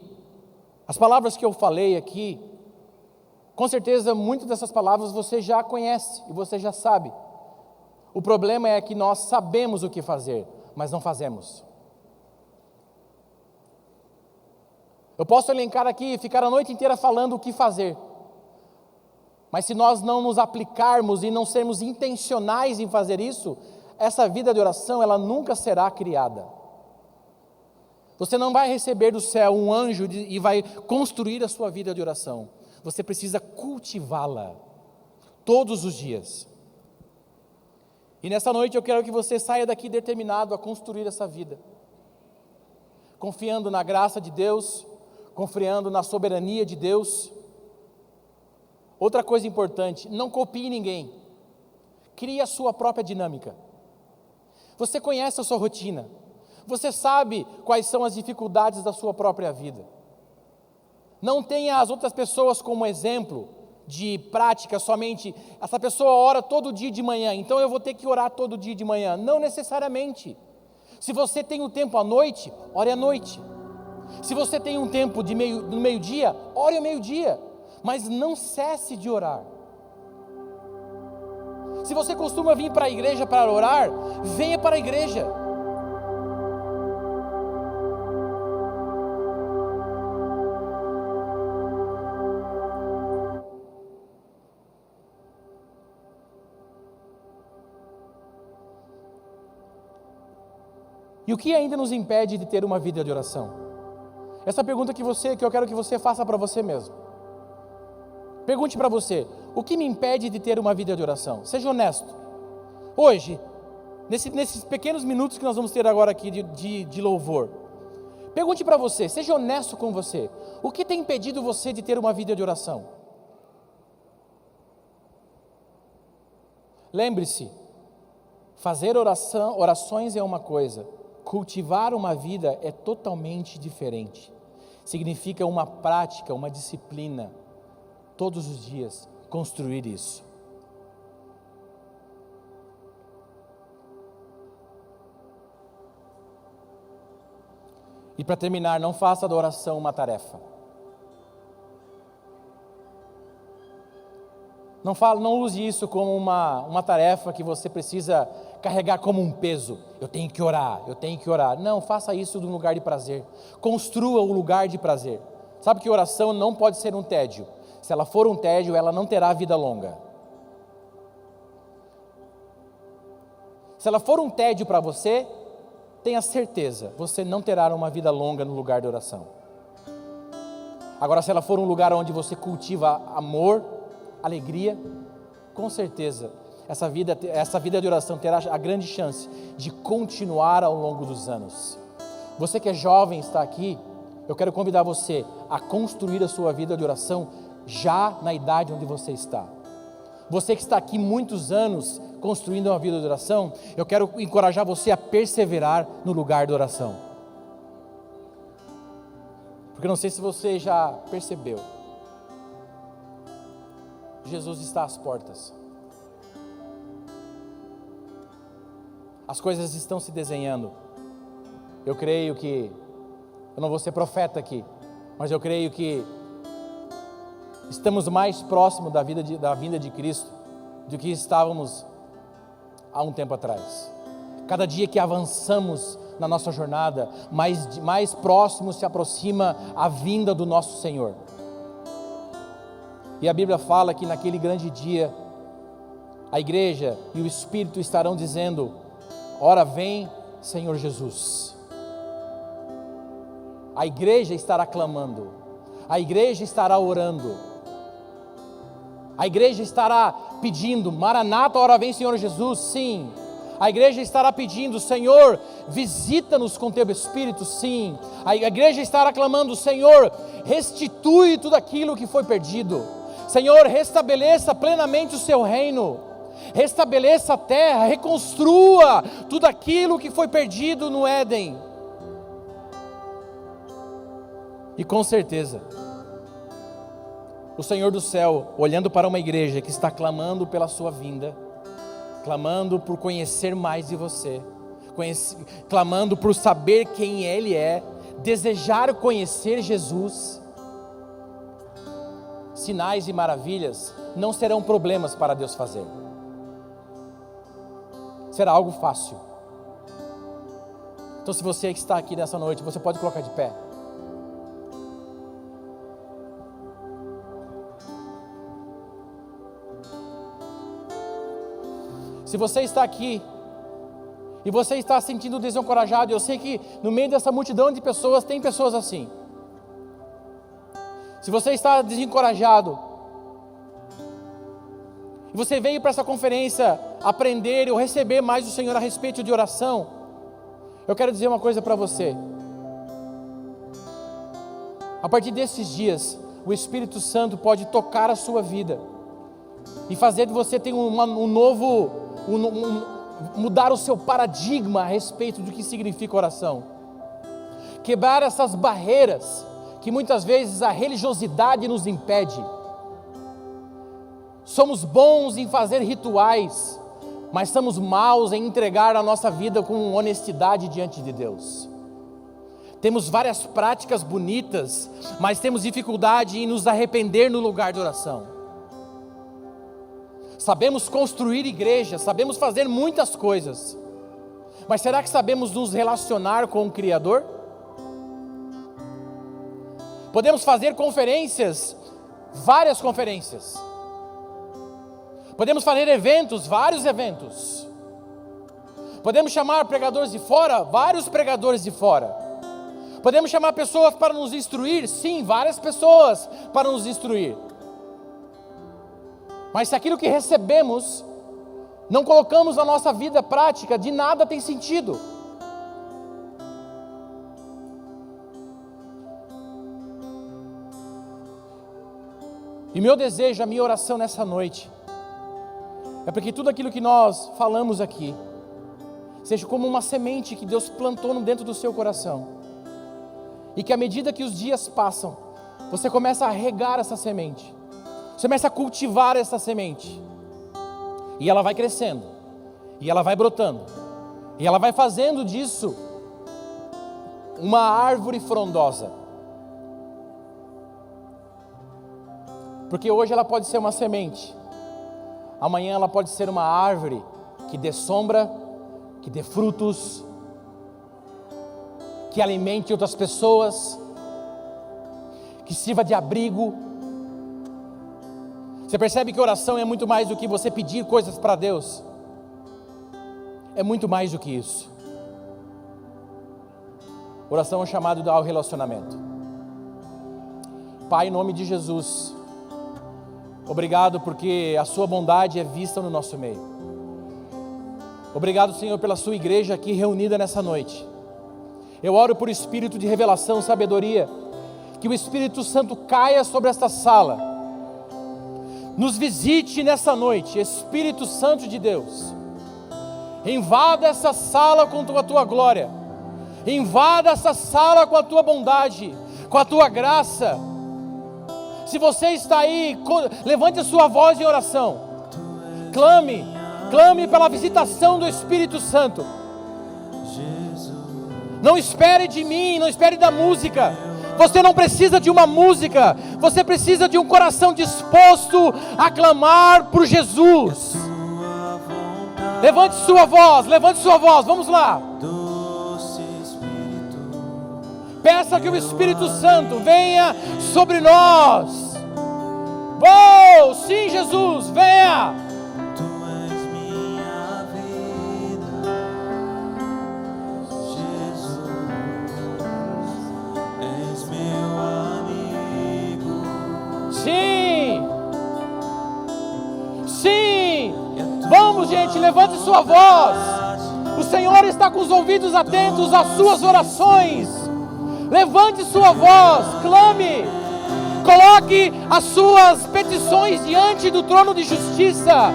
as palavras que eu falei aqui, com certeza muitas dessas palavras você já conhece e você já sabe. O problema é que nós sabemos o que fazer, mas não fazemos. Eu posso elencar aqui e ficar a noite inteira falando o que fazer, mas se nós não nos aplicarmos e não sermos intencionais em fazer isso, essa vida de oração, ela nunca será criada. Você não vai receber do céu um anjo e vai construir a sua vida de oração. Você precisa cultivá-la todos os dias. E nessa noite eu quero que você saia daqui determinado a construir essa vida, confiando na graça de Deus, confiando na soberania de Deus. Outra coisa importante, não copie ninguém, crie a sua própria dinâmica. Você conhece a sua rotina, você sabe quais são as dificuldades da sua própria vida. Não tenha as outras pessoas como exemplo de prática somente. Essa pessoa ora todo dia de manhã, então eu vou ter que orar todo dia de manhã. Não necessariamente. Se você tem um tempo à noite, ore à noite. Se você tem um tempo no meio-dia, ore ao meio-dia, mas não cesse de orar. Se você costuma vir para a igreja para orar, venha para a igreja. E o que ainda nos impede de ter uma vida de oração? Essa pergunta que eu quero que você faça para você mesmo. Pergunte para você, o que me impede de ter uma vida de oração? Seja honesto. Hoje, nesses pequenos minutos que nós vamos ter agora aqui de louvor, pergunte para você, seja honesto com você. O que tem impedido você de ter uma vida de oração? Lembre-se, fazer orações é uma coisa, cultivar uma vida é totalmente diferente. significa uma prática, uma disciplina, todos os dias, construir isso. E para terminar, não faça da oração uma tarefa. Não use isso como uma tarefa que você precisa carregar como um peso. Eu tenho que orar, eu tenho que orar. Não, faça isso de um lugar de prazer. Construa o lugar de prazer. Sabe que oração não pode ser um tédio. Se ela for um tédio, ela não terá vida longa. Se ela for um tédio para você, tenha certeza, você não terá uma vida longa no lugar de oração. Agora, se ela for um lugar onde você cultiva amor, alegria, com certeza, essa vida de oração terá a grande chance de continuar ao longo dos anos. Você que é jovem, está aqui, eu quero convidar você a construir a sua vida de oração já na idade onde você está. Você que está aqui muitos anos construindo uma vida de oração, eu quero encorajar você a perseverar no lugar de oração. Porque não sei se você já percebeu, Jesus está às portas. As coisas estão se desenhando. Eu creio que, eu não vou ser profeta aqui, mas eu creio que estamos mais próximos da vinda de Cristo do que estávamos há um tempo atrás. Cada dia que avançamos na nossa jornada, mais próximo se aproxima a vinda do nosso Senhor. E a Bíblia fala que naquele grande dia, a igreja e o Espírito estarão dizendo: ora vem, Senhor Jesus. A igreja estará clamando, a igreja estará orando, a igreja estará pedindo: Maranata, ora vem, Senhor Jesus. Sim. A igreja estará pedindo: Senhor, visita-nos com teu Espírito. Sim. A igreja estará clamando: Senhor, restitui tudo aquilo que foi perdido. Senhor, restabeleça plenamente o seu reino. Restabeleça a terra, reconstrua tudo aquilo que foi perdido no Éden. E com certeza, o Senhor do céu, olhando para uma igreja que está clamando pela sua vinda, clamando por conhecer mais de você, clamando por saber quem Ele é, desejar conhecer Jesus, sinais e maravilhas não serão problemas para Deus fazer. Será algo fácil. Então, se você que está aqui nessa noite, você pode colocar de pé. Se você está aqui e você está se sentindo desencorajado, eu sei que no meio dessa multidão de pessoas tem pessoas assim. Se você está desencorajado e você veio para essa conferência aprender ou receber mais do Senhor a respeito de oração, eu quero dizer uma coisa para você. A partir desses dias, o Espírito Santo pode tocar a sua vida e fazer de você ter mudar o seu paradigma a respeito do que significa oração. Quebrar essas barreiras que muitas vezes a religiosidade nos impede. Somos bons em fazer rituais, mas somos maus em entregar a nossa vida com honestidade diante de Deus. Temos várias práticas bonitas, mas temos dificuldade em nos arrepender no lugar de oração. Sabemos construir igrejas, sabemos fazer muitas coisas, mas será que sabemos nos relacionar com o Criador? Podemos fazer conferências, várias conferências. Podemos fazer eventos, vários eventos. Podemos chamar pregadores de fora, vários pregadores de fora. Podemos chamar pessoas para nos instruir, sim, várias pessoas para nos instruir. Mas se aquilo que recebemos não colocamos na nossa vida prática, de nada tem sentido. E meu desejo, a minha oração nessa noite, é para que tudo aquilo que nós falamos aqui, seja como uma semente que Deus plantou dentro do seu coração, E que à medida que os dias passam, você começa a regar essa semente. Você começa a cultivar essa semente. E ela vai crescendo. E ela vai brotando. E ela vai fazendo disso uma árvore frondosa. Porque hoje ela pode ser uma semente. Amanhã ela pode ser uma árvore que dê sombra, que dê frutos, que alimente outras pessoas, que sirva de abrigo. Você percebe que oração é muito mais do que você pedir coisas para Deus. É muito mais do que isso. Oração é um chamado ao relacionamento. Pai, em nome de Jesus, obrigado porque a sua bondade é vista no nosso meio. Obrigado, Senhor, pela sua igreja aqui reunida nessa noite. Eu oro por espírito de revelação, sabedoria, que o Espírito Santo caia sobre esta sala, nos visite nessa noite, Espírito Santo de Deus, invada essa sala com a tua glória, invada essa sala com a tua bondade, com a tua graça. Se você está aí, levante a sua voz em oração, clame pela visitação do Espírito Santo. Não espere de mim, não espere da música. Você não precisa de uma música, você precisa de um coração disposto a clamar por Jesus. Levante sua voz, vamos lá. Peça que o Espírito Santo venha sobre nós. Oh, sim, Jesus, venha. Sim, vamos, gente, levante sua voz. O Senhor está com os ouvidos atentos às suas orações. Levante sua voz, clame, coloque as suas petições diante do trono de justiça.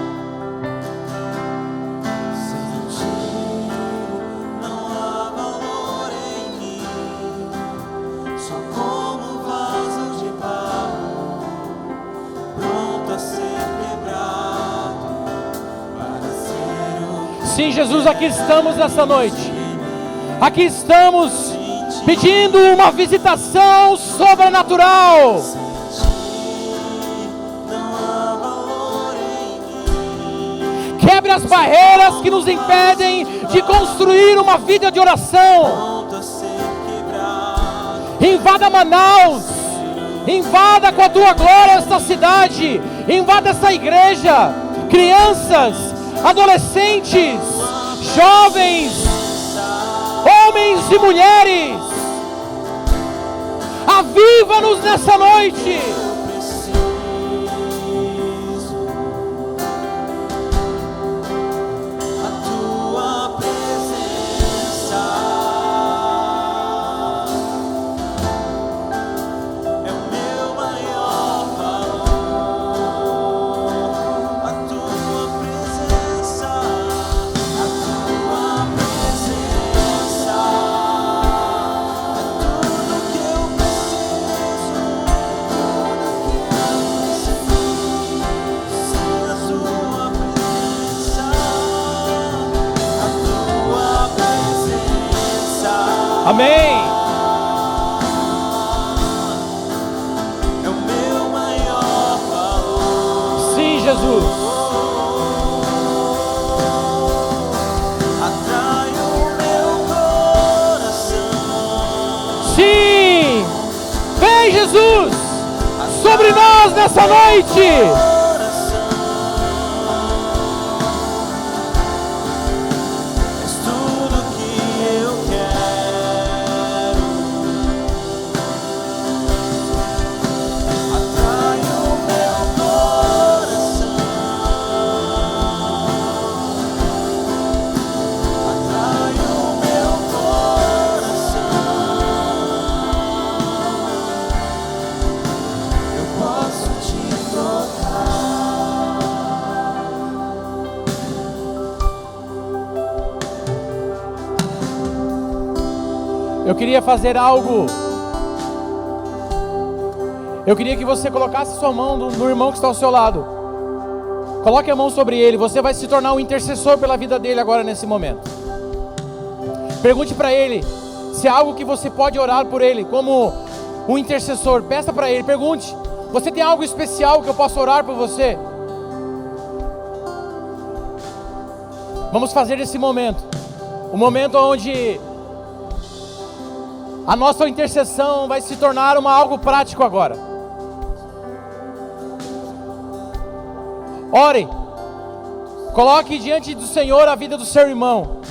Sim, Jesus, aqui estamos nessa noite. Aqui estamos pedindo uma visitação sobrenatural. Quebre as barreiras que nos impedem de construir uma vida de oração. Invada Manaus. Invada com a tua glória esta cidade. Invada essa igreja. Crianças, adolescentes, jovens, homens e mulheres, aviva-nos nessa noite. Amém. É o meu maior valor. Sim, Jesus. Atrai o meu coração. Sim. Vem, Jesus, sobre nós nessa noite. Eu queria fazer algo Eu queria que você colocasse sua mão no irmão que está ao seu lado. Coloque a mão sobre ele. Você vai se tornar um intercessor pela vida dele agora nesse momento. Pergunte para ele se há algo que você pode orar por ele como um intercessor. Peça para ele, pergunte: você tem algo especial que eu possa orar por você? Vamos fazer esse momento um momento onde a nossa intercessão vai se tornar algo prático agora. Ore, coloque diante do Senhor a vida do seu irmão.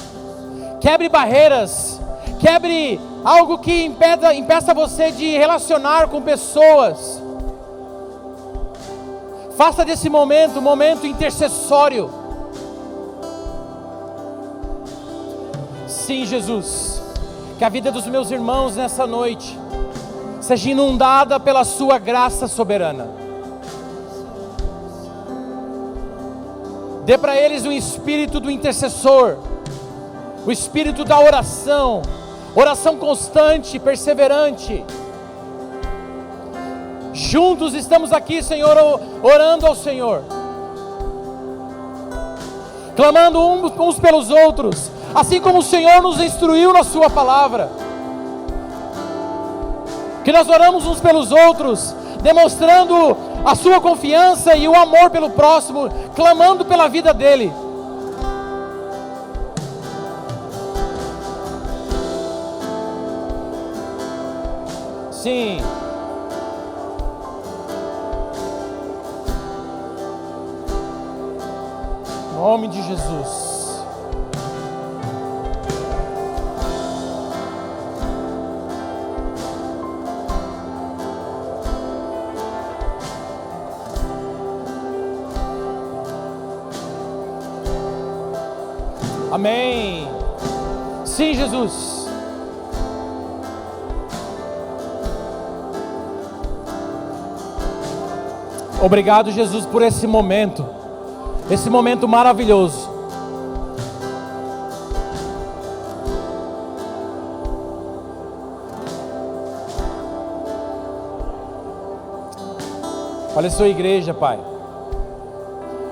Quebre barreiras, quebre algo que impeça você de relacionar com pessoas. Faça desse momento um momento intercessório. Sim, Jesus, que a vida dos meus irmãos nessa noite seja inundada pela sua graça soberana. Dê para eles o espírito do intercessor, o espírito da oração, oração constante, perseverante. Juntos estamos aqui, Senhor, orando ao Senhor, clamando uns pelos outros, assim como o Senhor nos instruiu na sua palavra. Que nós oramos uns pelos outros, demonstrando a sua confiança e o amor pelo próximo, clamando pela vida dele. Sim. Em nome de Jesus. Amém. Sim, Jesus. Obrigado, Jesus, por esse momento maravilhoso. Olha a sua igreja, Pai.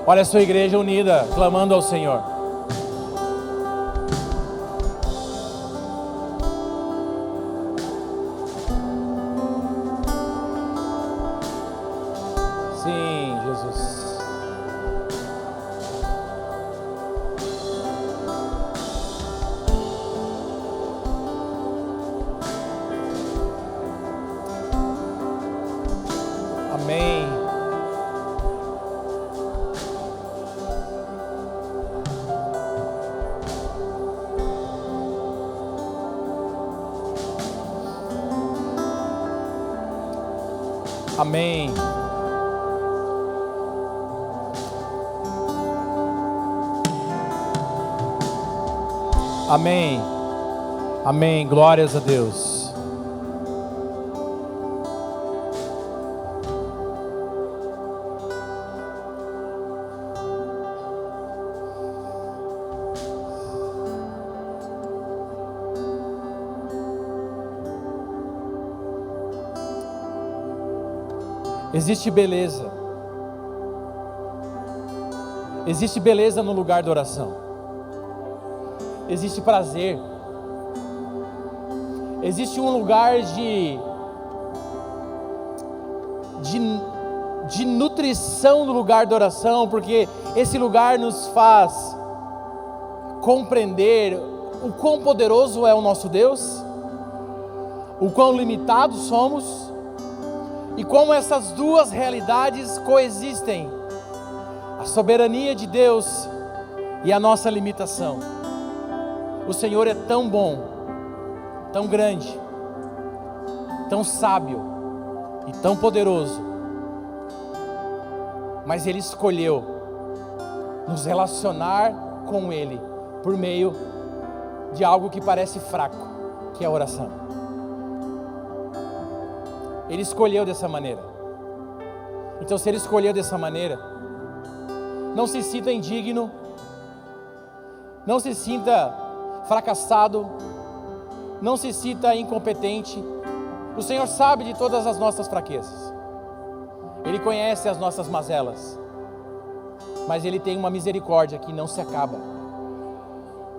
Olha a sua igreja unida, clamando ao Senhor. Sim, Jesus. Amém. Amém. Amém. Amém. Glórias a Deus. Existe beleza. Existe beleza no lugar da oração. Existe prazer. Existe um lugar de nutrição no lugar da oração, porque esse lugar nos faz compreender o quão poderoso é o nosso Deus, o quão limitados somos, e como essas duas realidades coexistem: a soberania de Deus e a nossa limitação. O Senhor é tão bom, tão grande, tão sábio e tão poderoso, mas Ele escolheu nos relacionar com Ele por meio de algo que parece fraco, que é a oração. Ele escolheu dessa maneira. Então, se Ele escolheu dessa maneira, não se sinta indigno, não se sinta fracassado, não se sinta incompetente. O Senhor sabe de todas as nossas fraquezas. Ele conhece as nossas mazelas, mas Ele tem uma misericórdia que não se acaba.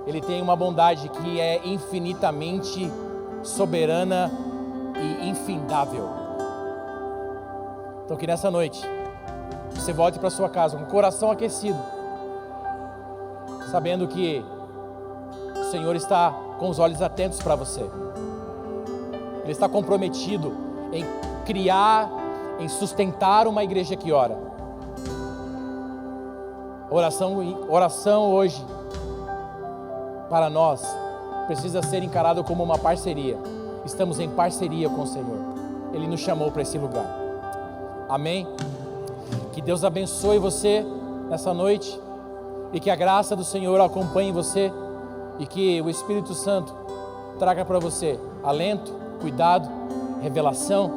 Ele tem uma bondade que é infinitamente soberana e infindável. Então que nessa noite você volte para sua casa com o coração aquecido, sabendo que o Senhor está com os olhos atentos para você. Ele está comprometido em criar, em sustentar uma igreja que ora. Oração hoje, para nós, precisa ser encarado como uma parceria. Estamos em parceria com o Senhor. Ele nos chamou para esse lugar. Amém? Que Deus abençoe você nessa noite, e que a graça do Senhor acompanhe você, e que o Espírito Santo traga para você alento, cuidado, revelação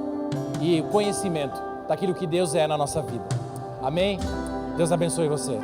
e conhecimento daquilo que Deus é na nossa vida. Amém? Deus abençoe você.